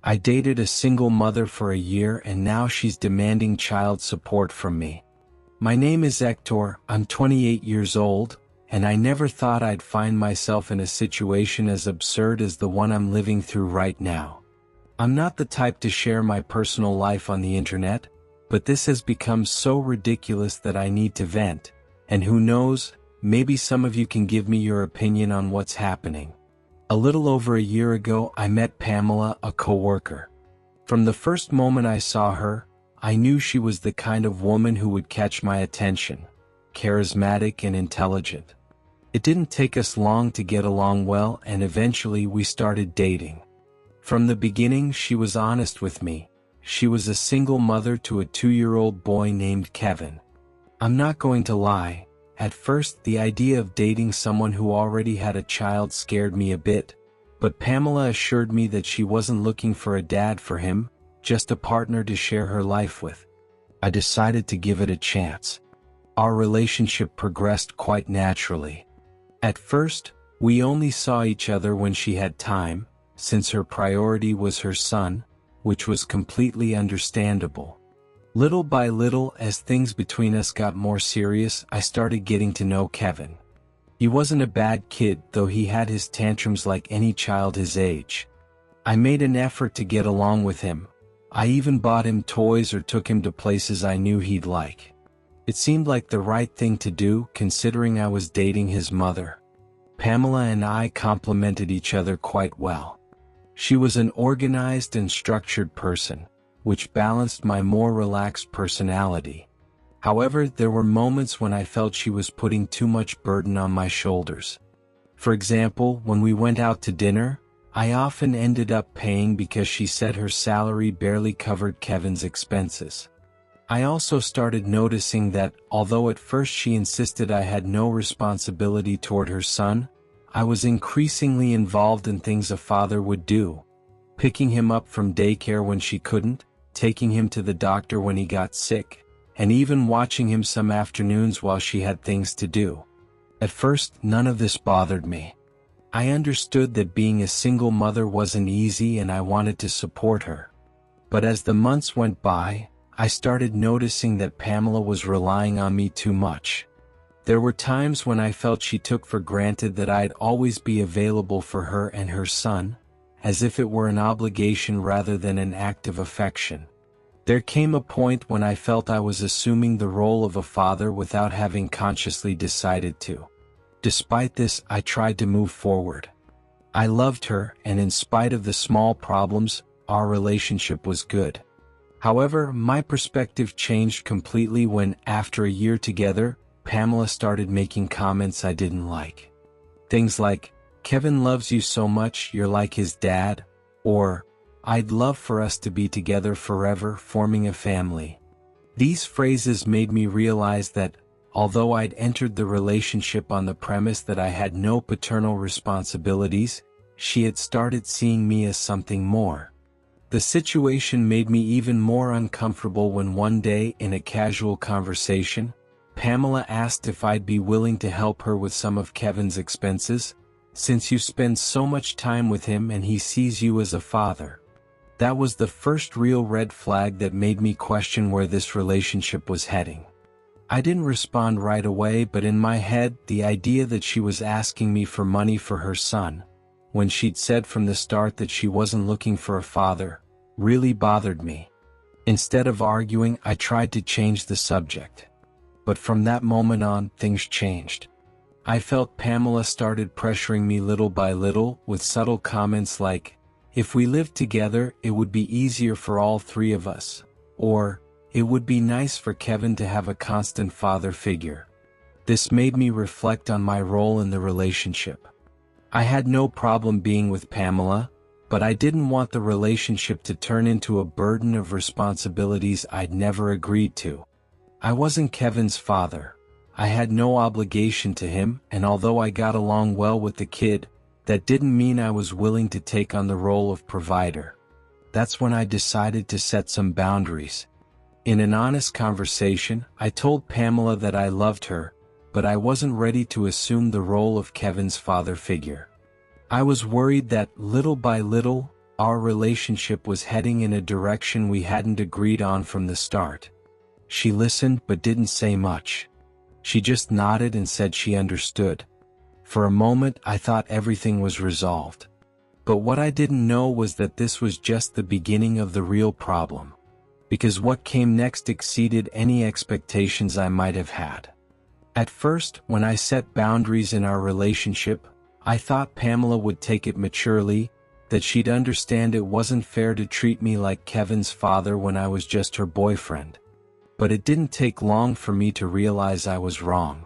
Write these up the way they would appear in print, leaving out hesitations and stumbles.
I dated a single mother for a year and now she's demanding child support from me. My name is Hector, I'm 28 years old, and I never thought I'd find myself in a situation as absurd as the one I'm living through right now. I'm not the type to share my personal life on the internet, but this has become so ridiculous that I need to vent, and who knows, maybe some of you can give me your opinion on what's happening. A little over a year ago, I met Pamela, a coworker. From the first moment I saw her, I knew she was the kind of woman who would catch my attention, charismatic and intelligent. It didn't take us long to get along well, and eventually we started dating. From the beginning, she was honest with me. She was a single mother to a 2-year-old boy named Kevin. I'm not going to lie. At first, the idea of dating someone who already had a child scared me a bit, but Pamela assured me that she wasn't looking for a dad for him, just a partner to share her life with. I decided to give it a chance. Our relationship progressed quite naturally. At first, we only saw each other when she had time, since her priority was her son, which was completely understandable. Little by little, as things between us got more serious, I started getting to know Kevin. He wasn't a bad kid, though he had his tantrums like any child his age. I made an effort to get along with him. I even bought him toys or took him to places I knew he'd like. It seemed like the right thing to do, considering I was dating his mother. Pamela and I complemented each other quite well. She was an organized and structured person, which balanced my more relaxed personality. However, there were moments when I felt she was putting too much burden on my shoulders. For example, when we went out to dinner, I often ended up paying because she said her salary barely covered Kevin's expenses. I also started noticing that, although at first she insisted I had no responsibility toward her son, I was increasingly involved in things a father would do. Picking him up from daycare when she couldn't, taking him to the doctor when he got sick, and even watching him some afternoons while she had things to do. At first, none of this bothered me. I understood that being a single mother wasn't easy and I wanted to support her. But as the months went by, I started noticing that Pamela was relying on me too much. There were times when I felt she took for granted that I'd always be available for her and her son, as if it were an obligation rather than an act of affection. There came a point when I felt I was assuming the role of a father without having consciously decided to. Despite this, I tried to move forward. I loved her, and in spite of the small problems, our relationship was good. However, my perspective changed completely when, after a year together, Pamela started making comments I didn't like. Things like, "Kevin loves you so much, you're like his dad," or, "I'd love for us to be together forever, forming a family." These phrases made me realize that, although I'd entered the relationship on the premise that I had no paternal responsibilities, she had started seeing me as something more. The situation made me even more uncomfortable when one day, in a casual conversation, Pamela asked if I'd be willing to help her with some of Kevin's expenses, since you spend so much time with him and he sees you as a father. That was the first real red flag that made me question where this relationship was heading. I didn't respond right away, but in my head, the idea that she was asking me for money for her son, when she'd said from the start that she wasn't looking for a father, really bothered me. Instead of arguing, I tried to change the subject. But from that moment on, things changed. I felt Pamela started pressuring me little by little, with subtle comments like, "If we lived together, it would be easier for all three of us," or, "It would be nice for Kevin to have a constant father figure." This made me reflect on my role in the relationship. I had no problem being with Pamela, but I didn't want the relationship to turn into a burden of responsibilities I'd never agreed to. I wasn't Kevin's father. I had no obligation to him, and although I got along well with the kid, that didn't mean I was willing to take on the role of provider. That's when I decided to set some boundaries. In an honest conversation, I told Pamela that I loved her, but I wasn't ready to assume the role of Kevin's father figure. I was worried that, little by little, Our relationship was heading in a direction we hadn't agreed on from the start. She listened but didn't say much. She just nodded and said she understood. For a moment I thought everything was resolved. But what I didn't know was that this was just the beginning of the real problem. Because what came next exceeded any expectations I might have had. At first, when I set boundaries in our relationship, I thought Pamela would take it maturely, that she'd understand it wasn't fair to treat me like Kevin's father when I was just her boyfriend. But it didn't take long for me to realize I was wrong.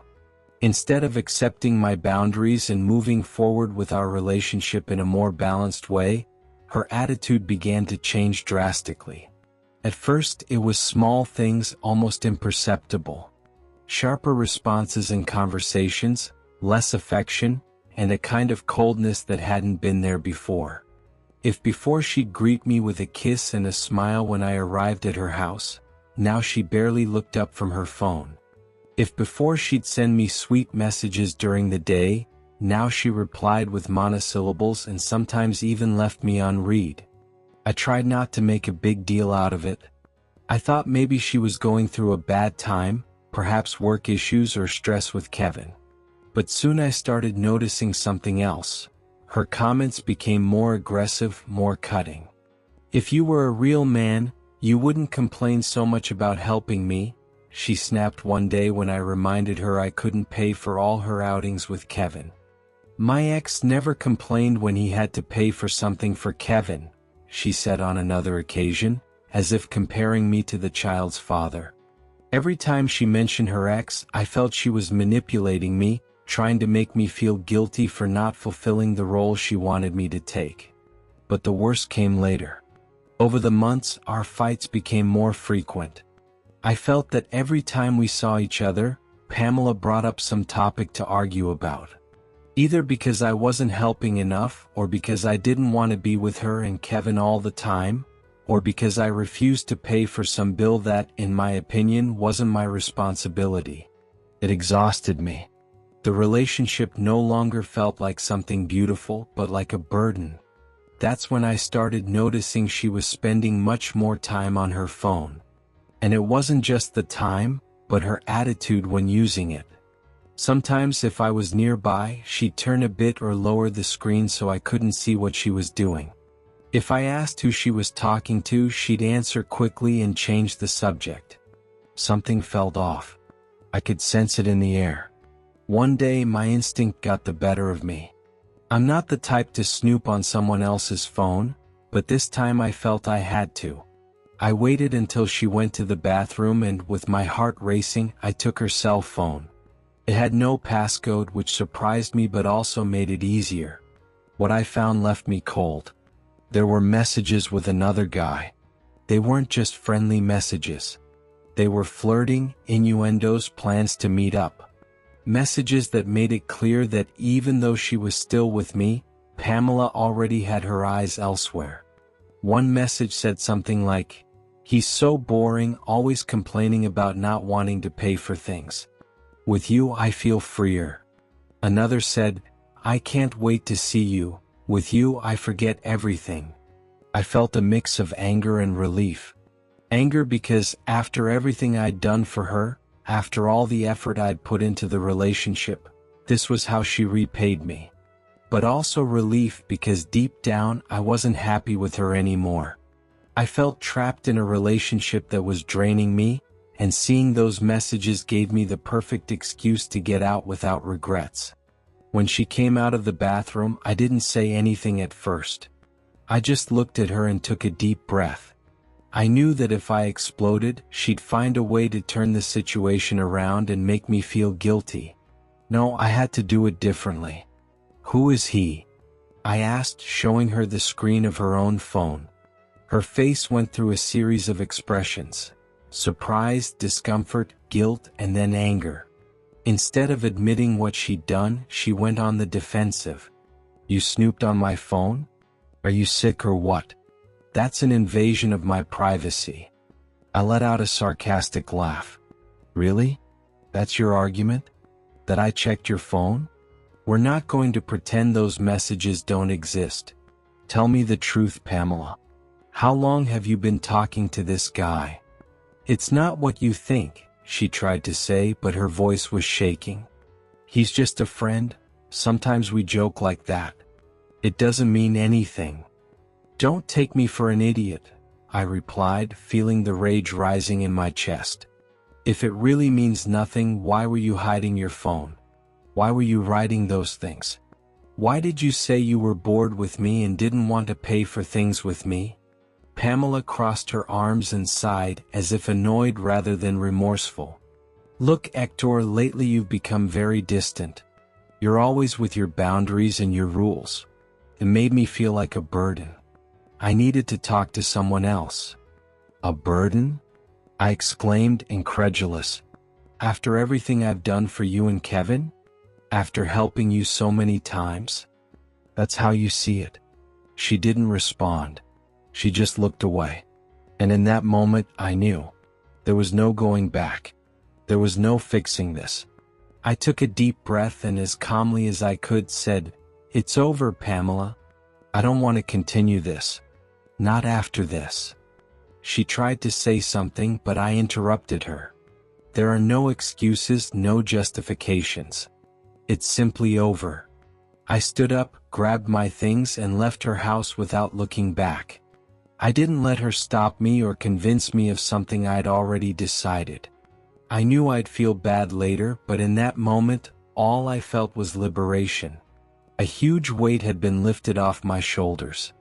Instead of accepting my boundaries and moving forward with our relationship in a more balanced way, her attitude began to change drastically. At first, it was small things, almost imperceptible. Sharper responses in conversations, less affection, and a kind of coldness that hadn't been there before. If before she'd greet me with a kiss and a smile when I arrived at her house, now she barely looked up from her phone. If before she'd send me sweet messages during the day, now she replied with monosyllables and sometimes even left me unread. I tried not to make a big deal out of it. I thought maybe she was going through a bad time, perhaps work issues or stress with Kevin. But soon I started noticing something else. Her comments became more aggressive, more cutting. "If you were a real man, you wouldn't complain so much about helping me," she snapped one day when I reminded her I couldn't pay for all her outings with Kevin. "My ex never complained when he had to pay for something for Kevin," she said on another occasion, as if comparing me to the child's father. Every time she mentioned her ex, I felt she was manipulating me, trying to make me feel guilty for not fulfilling the role she wanted me to take. But the worst came later. Over the months, our fights became more frequent. I felt that every time we saw each other, Pamela brought up some topic to argue about. Either because I wasn't helping enough, or because I didn't want to be with her and Kevin all the time, or because I refused to pay for some bill that, in my opinion, wasn't my responsibility. It exhausted me. The relationship no longer felt like something beautiful, but like a burden. That's when I started noticing she was spending much more time on her phone. And it wasn't just the time, but her attitude when using it. Sometimes if I was nearby, she'd turn a bit or lower the screen so I couldn't see what she was doing. If I asked who she was talking to, she'd answer quickly and change the subject. Something felt off. I could sense it in the air. One day my instinct got the better of me. I'm not the type to snoop on someone else's phone, but this time I felt I had to. I waited until she went to the bathroom and, with my heart racing, I took her cell phone. It had no passcode, which surprised me but also made it easier. What I found left me cold. There were messages with another guy. They weren't just friendly messages. They were flirting, innuendos, plans to meet up. Messages that made it clear that even though she was still with me, Pamela already had her eyes elsewhere. One message said something like, "He's so boring, always complaining about not wanting to pay for things. With you I feel freer." Another said, "I can't wait to see you. With you I forget everything." I felt a mix of anger and relief. Anger because after everything I'd done for her, after all the effort I'd put into the relationship, this was how she repaid me. But also relief because deep down I wasn't happy with her anymore. I felt trapped in a relationship that was draining me, and seeing those messages gave me the perfect excuse to get out without regrets. When she came out of the bathroom, I didn't say anything at first. I just looked at her and took a deep breath. I knew that if I exploded, she'd find a way to turn the situation around and make me feel guilty. No, I had to do it differently. "Who is he?" I asked, showing her the screen of her own phone. Her face went through a series of expressions: surprise, discomfort, guilt, and then anger. Instead of admitting what she'd done, she went on the defensive. "You snooped on my phone? Are you sick or what? That's an invasion of my privacy." I let out a sarcastic laugh. "Really? That's your argument? That I checked your phone? We're not going to pretend those messages don't exist. Tell me the truth, Pamela. How long have you been talking to this guy? It's not what you think, she tried to say, but her voice was shaking. He's just a friend. Sometimes we joke like that. It doesn't mean anything. Don't take me for an idiot, I replied, feeling the rage rising in my chest. If it really means nothing, why were you hiding your phone? Why were you writing those things? Why did you say you were bored with me and didn't want to pay for things with me? Pamela crossed her arms and sighed, as if annoyed rather than remorseful. Look, Hector, lately you've become very distant. You're always with your boundaries and your rules. It made me feel like a burden. I needed to talk to someone else. A burden? I exclaimed, incredulous. After everything I've done for you and Kevin? After helping you so many times? That's how you see it. She didn't respond. She just looked away. And in that moment, I knew. There was no going back. There was no fixing this. I took a deep breath and as calmly as I could said, "It's over, Pamela. I don't want to continue this. Not after this." She tried to say something, but I interrupted her. There are no excuses, no justifications. It's simply over. I stood up, grabbed my things, and left her house without looking back. I didn't let her stop me or convince me of something I'd already decided. I knew I'd feel bad later, but in that moment, all I felt was liberation. A huge weight had been lifted off my shoulders.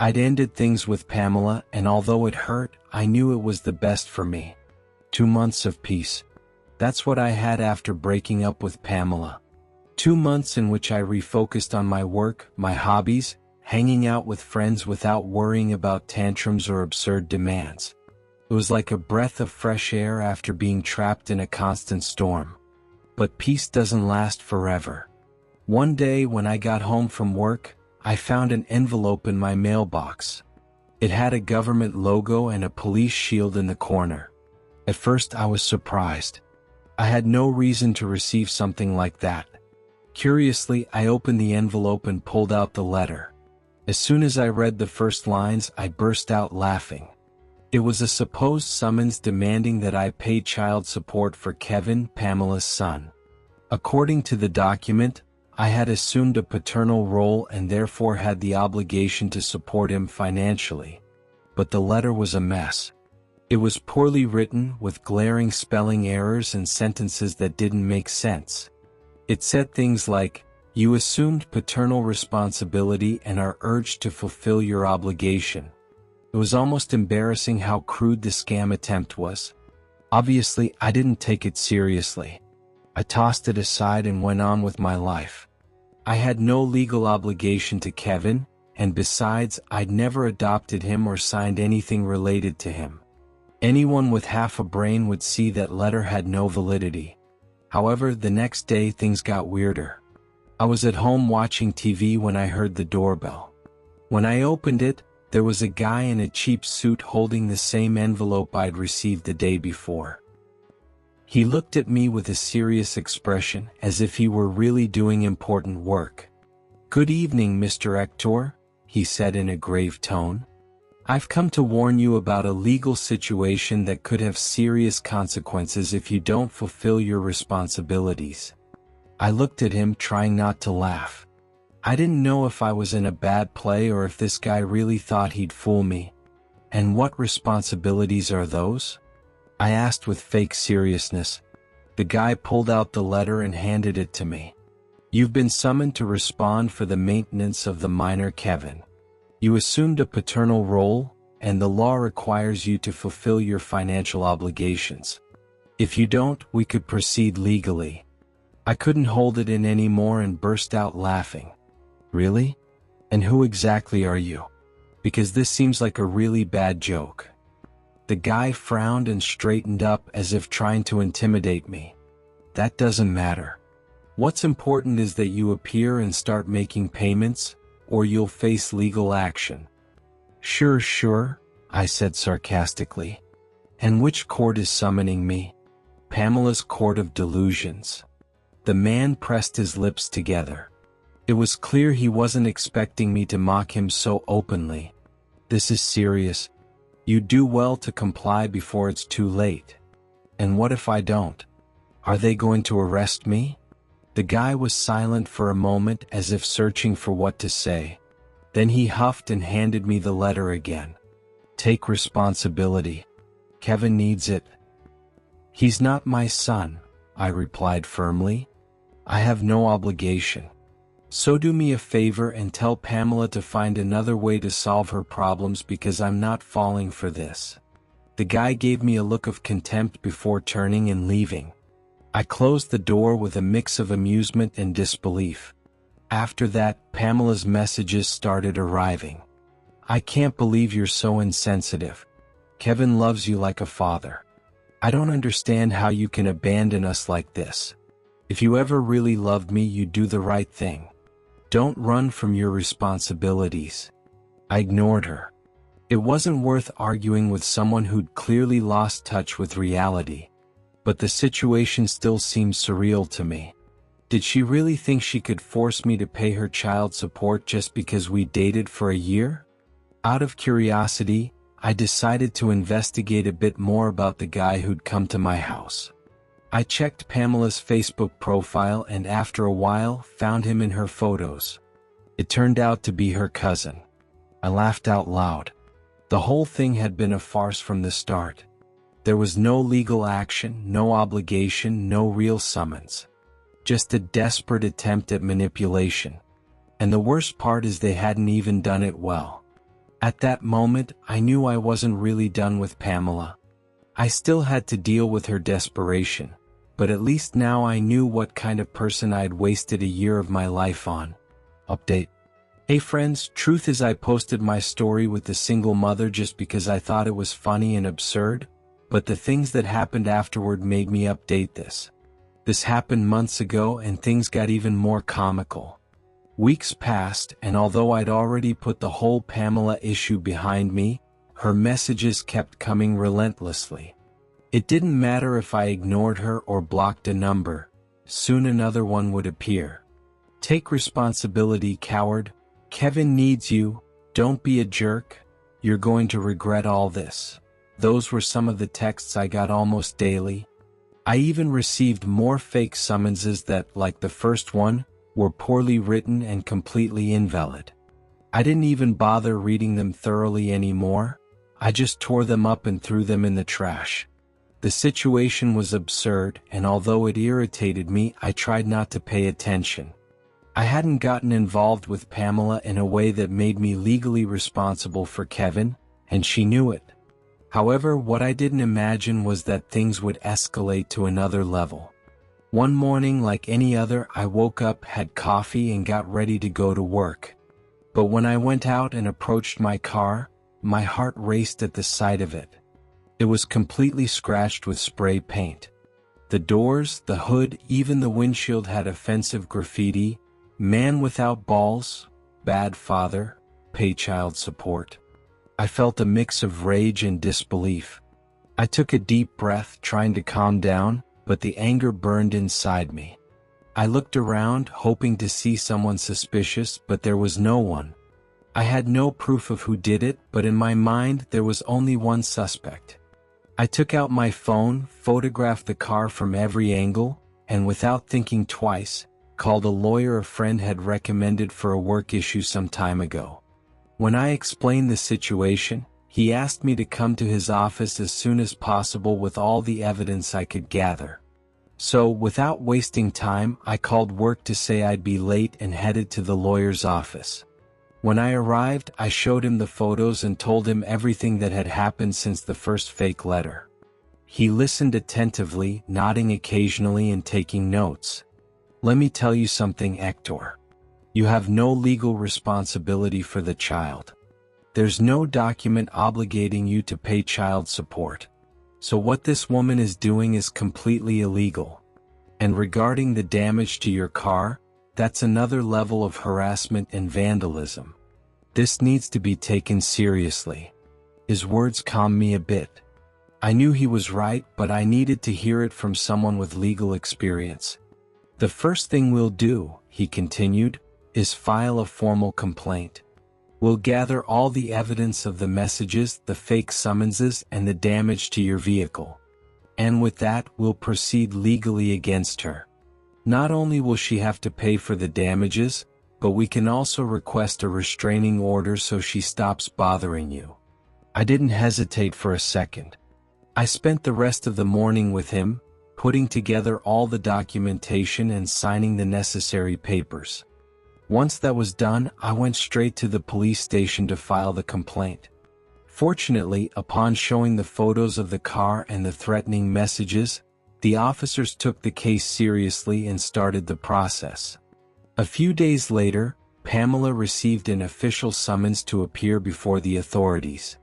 I'd ended things with Pamela, and although it hurt, I knew it was the best for me. 2 months of peace. That's what I had after breaking up with Pamela. 2 months in which I refocused on my work, my hobbies, hanging out with friends without worrying about tantrums or absurd demands. It was like a breath of fresh air after being trapped in a constant storm. But peace doesn't last forever. One day when I got home from work, I found an envelope in my mailbox. It had a government logo and a police shield in the corner. At first I was surprised. I had no reason to receive something like that. Curiously, I opened the envelope and pulled out the letter. As soon as I read the first lines, I burst out laughing. It was a supposed summons demanding that I pay child support for Kevin, Pamela's son. According to the document, I had assumed a paternal role and therefore had the obligation to support him financially. But the letter was a mess. It was poorly written, with glaring spelling errors and sentences that didn't make sense. It said things like, "You assumed paternal responsibility and are urged to fulfill your obligation." It was almost embarrassing how crude the scam attempt was. Obviously, I didn't take it seriously. I tossed it aside and went on with my life. I had no legal obligation to Kevin, and besides, I'd never adopted him or signed anything related to him. Anyone with half a brain would see that letter had no validity. However, the next day things got weirder. I was at home watching TV when I heard the doorbell. When I opened it, there was a guy in a cheap suit holding the same envelope I'd received the day before. He looked at me with a serious expression, as if he were really doing important work. "Good evening, Mr. Hector," he said in a grave tone. "I've come to warn you about a legal situation that could have serious consequences if you don't fulfill your responsibilities." I looked at him, trying not to laugh. I didn't know if I was in a bad play or if this guy really thought he'd fool me. "And what responsibilities are those?" I asked with fake seriousness. The guy pulled out the letter and handed it to me. "You've been summoned to respond for the maintenance of the minor Kevin. You assumed a paternal role, and the law requires you to fulfill your financial obligations. If you don't, we could proceed legally." I couldn't hold it in anymore and burst out laughing. "Really? And who exactly are you? Because this seems like a really bad joke." The guy frowned and straightened up as if trying to intimidate me. "That doesn't matter. What's important is that you appear and start making payments, or you'll face legal action." Sure, I said sarcastically. "And which court is summoning me?" "Pamela's Court of Delusions." The man pressed his lips together. It was clear he wasn't expecting me to mock him so openly. This is serious. You do well to comply before it's too late. And what if I don't? Are they going to arrest me? The guy was silent for a moment as if searching for what to say. Then he huffed and handed me the letter again. Take responsibility. Kevin needs it. He's not my son, I replied firmly. I have no obligation. So do me a favor and tell Pamela to find another way to solve her problems because I'm not falling for this. The guy gave me a look of contempt before turning and leaving. I closed the door with a mix of amusement and disbelief. After that, Pamela's messages started arriving. I can't believe you're so insensitive. Kevin loves you like a father. I don't understand how you can abandon us like this. If you ever really loved me, you'd do the right thing. Don't run from your responsibilities. I ignored her. It wasn't worth arguing with someone who'd clearly lost touch with reality. But the situation still seemed surreal to me. Did she really think she could force me to pay her child support just because we dated for a year? Out of curiosity, I decided to investigate a bit more about the guy who'd come to my house. I checked Pamela's Facebook profile and after a while found him in her photos. It turned out to be her cousin. I laughed out loud. The whole thing had been a farce from the start. There was no legal action, no obligation, no real summons. Just a desperate attempt at manipulation. And the worst part is they hadn't even done it well. At that moment, I knew I wasn't really done with Pamela. I still had to deal with her desperation, but at least now I knew what kind of person I'd wasted a year of my life on. Update. Hey friends, truth is I posted my story with the single mother just because I thought it was funny and absurd, but the things that happened afterward made me update this. This happened months ago and things got even more comical. Weeks passed, and although I'd already put the whole Pamela issue behind me, her messages kept coming relentlessly. It didn't matter if I ignored her or blocked a number, soon another one would appear. Take responsibility, coward. Kevin needs you. Don't be a jerk. You're going to regret all this. Those were some of the texts I got almost daily. I even received more fake summonses that, like the first one, were poorly written and completely invalid. I didn't even bother reading them thoroughly anymore. I just tore them up and threw them in the trash. The situation was absurd, and although it irritated me, I tried not to pay attention. I hadn't gotten involved with Pamela in a way that made me legally responsible for Kevin, and she knew it. However, what I didn't imagine was that things would escalate to another level. One morning, like any other, I woke up, had coffee, and got ready to go to work. But when I went out and approached my car, my heart raced at the sight of it. It was completely scratched with spray paint. The doors, the hood, even the windshield had offensive graffiti: "Man without balls, bad father, pay child support." I felt a mix of rage and disbelief. I took a deep breath, trying to calm down, but the anger burned inside me. I looked around, hoping to see someone suspicious, but there was no one. I had no proof of who did it, but in my mind there was only one suspect. I took out my phone, photographed the car from every angle, and without thinking twice, called a lawyer a friend had recommended for a work issue some time ago. When I explained the situation, he asked me to come to his office as soon as possible with all the evidence I could gather. So, without wasting time, I called work to say I'd be late and headed to the lawyer's office. When I arrived, I showed him the photos and told him everything that had happened since the first fake letter. He listened attentively, nodding occasionally and taking notes. "Let me tell you something, Hector. You have no legal responsibility for the child. There's no document obligating you to pay child support. So what this woman is doing is completely illegal. And regarding the damage to your car, that's another level of harassment and vandalism. This needs to be taken seriously." His words calmed me a bit. I knew he was right, but I needed to hear it from someone with legal experience. "The first thing we'll do," he continued, is file a formal complaint. We'll gather all the evidence of the messages, the fake summonses, and the damage to your vehicle. And with that, we'll proceed legally against her. Not only will she have to pay for the damages, but we can also request a restraining order so she stops bothering you." I didn't hesitate for a second. I spent the rest of the morning with him, putting together all the documentation and signing the necessary papers. Once that was done, I went straight to the police station to file the complaint. Fortunately, upon showing the photos of the car and the threatening messages, the officers took the case seriously and started the process. A few days later, Pamela received an official summons to appear before the authorities.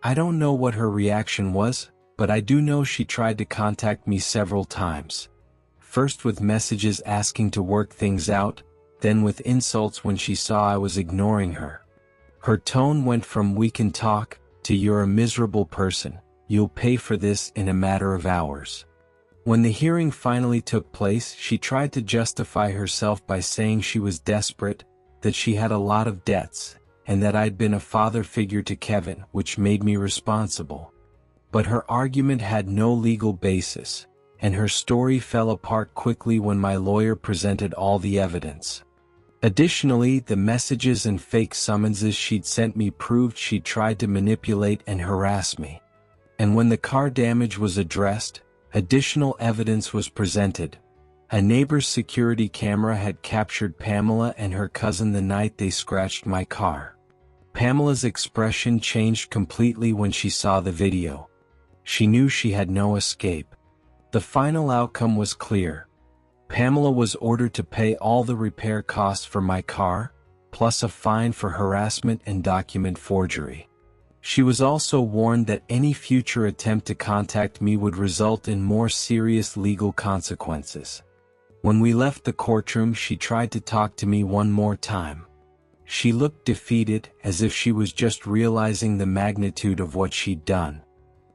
I don't know what her reaction was, but I do know she tried to contact me several times. First with messages asking to work things out, then with insults when she saw I was ignoring her. Her tone went from "we can talk" to "you're a miserable person, you'll pay for this in a matter of hours." When the hearing finally took place, she tried to justify herself by saying she was desperate, that she had a lot of debts, and that I'd been a father figure to Kevin, which made me responsible. But her argument had no legal basis, and her story fell apart quickly when my lawyer presented all the evidence. Additionally, the messages and fake summonses she'd sent me proved she'd tried to manipulate and harass me. And when the car damage was addressed, additional evidence was presented. A neighbor's security camera had captured Pamela and her cousin the night they scratched my car. Pamela's expression changed completely when she saw the video. She knew she had no escape. The final outcome was clear. Pamela was ordered to pay all the repair costs for my car, plus a fine for harassment and document forgery. She was also warned that any future attempt to contact me would result in more serious legal consequences. When we left the courtroom, she tried to talk to me one more time. She looked defeated, as if she was just realizing the magnitude of what she'd done.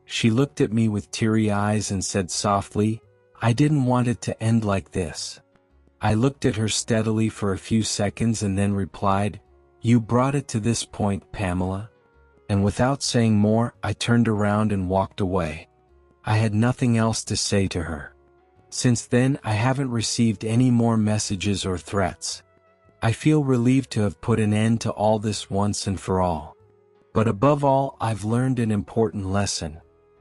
She looked at me with teary eyes and said softly, "I didn't want it to end like this." I looked at her steadily for a few seconds and then replied, "You brought it to this point, Pamela." And without saying more, I turned around and walked away. I had nothing else to say to her. Since then, I haven't received any more messages or threats. I feel relieved to have put an end to all this once and for all. But above all, I've learned an important lesson.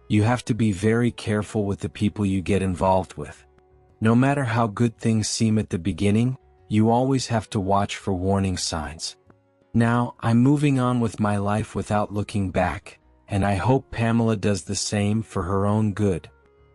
You have to be very careful with the people you get involved with. No matter how good things seem at the beginning, you always have to watch for warning signs. Now, I'm moving on with my life without looking back, and I hope Pamela does the same for her own good.